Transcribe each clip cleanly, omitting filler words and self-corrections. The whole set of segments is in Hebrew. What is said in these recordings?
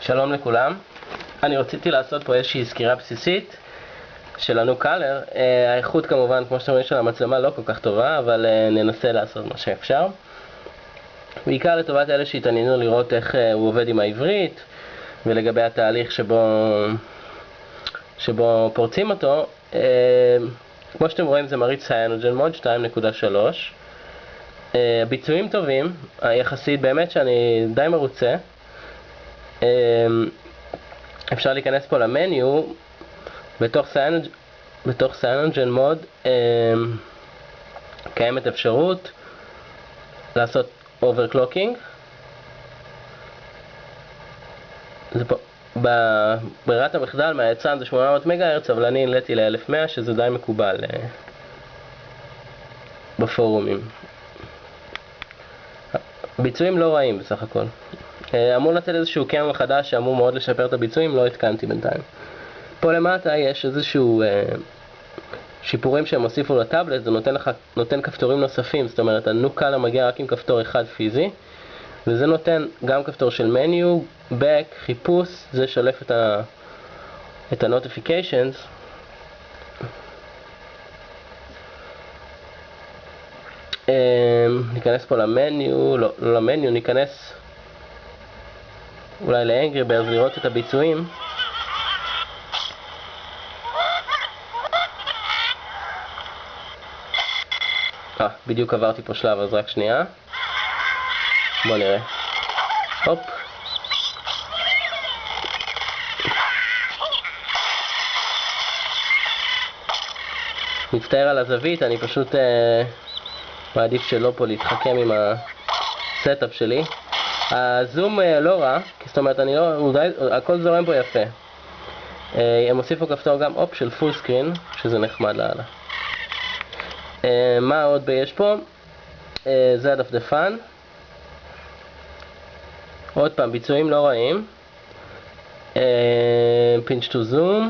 שלום לכולם. אני רציתי לעשות פה איזושהי סקירה בסיסית של ה-NuColor. האיכות כמובן, כמו שאתם רואים, של המצלמה לא כל כך טובה, אבל ננסה לעשות מה שאפשר. בעיקר לטובת אלה שהתעניינו לראות איך הוא עובד עם העברית, ולגבי התהליך שבו פורצים אותו. כמו שאתם רואים, זה מריץ CyanogenMod 2.3. ביצועים טובים, יחסית באמת שאני די מרוצה. אפשר להיכנס פה למניו. בתוך CyanogenMod קיימת אפשרות לעשות overclocking. זה פה ברירת המחדל מהיצרן זה 800 MHz, אבל אני העליתי ל-1100, שזה די מקובל בפורומים. ביצועים לא רעים בסך הכל. אמור לצאת איזשהו קאמר חדש שאמור מאוד לשפר את הביצועים, לא התקנתי בינתיים. פה למטה יש איזשהו שיפורים שהם הוסיפו לטאבלט. זה נותן כפתורים נוספים, זאת אומרת ה-NuColor מגיע רק עם כפתור אחד פיזי, וזה נותן גם כפתור של מניו, back, חיפוש, זה שולף את ה-notifications. ניכנס פה למניו, לא למניו, ניכנס אולי ל-Angry Birds לראות את הביצועים. בדיוק עברתי פה שלב, אז רק שנייה. בוא נראה. הופ. מצטער על הזווית, אני פשוט מעדיף שלא פה להתחכם עם הסטאפ שלי. הזום לא רע, זאת אומרת הכל זורם פה יפה. הם הוסיפו כפתור גם אופ של פול סקרין, שזה נחמד לאללה. מה עוד יש פה? זה הדפדפן. עוד פעם, ביצועים לא רעים. pinch to zoom.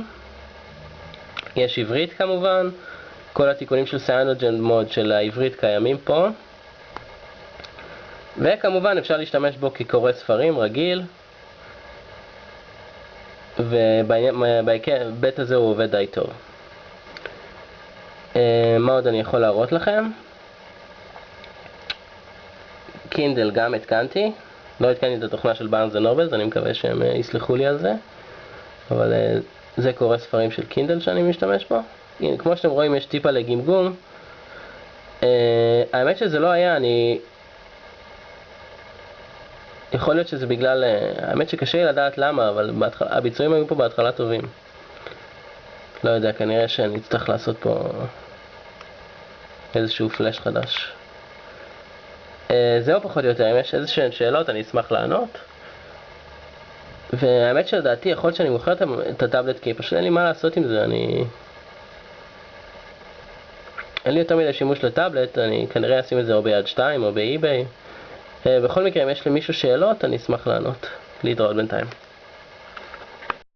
יש עברית כמובן. כל התיקונים של CyanogenMod של העברית קיימים פה. וכמובן אפשר להשתמש בו כקורא ספרים רגיל. ובהיבט הזה הוא עובד די טוב. מה עוד אני יכול להראות לכם? קינדל גם התקנתי. לא התקנתי את התוכנה של Barnes & Noble, אני מקווה שהם יסלחו לי על זה. אבל זה קורא ספרים של קינדל שאני משתמש בו. הנה, כמו שאתם רואים יש טיפה לגמגום. האמת שזה לא היה, יכול להיות שזה בגלל, האמת שקשה לי לדעת למה, אבל הביצועים היו פה בהתחלה טובים. לא יודע, כנראה שאני אצטרך לעשות פה איזשהו פלאש חדש. זהו פחות או יותר, אם יש איזשהן שאלות אני אשמח לענות. והאמת שלדעתי יכול להיות שאני מוכר את הטאבלט כי פשוט אין לי מה לעשות עם זה. אין לי יותר מדי שימוש לטאבלט, אני כנראה אשים את זה או ביד 2 או באי-ביי. בכל מקרה אם יש למישהו שאלות אני אשמח לענות. להתראות בינתיים.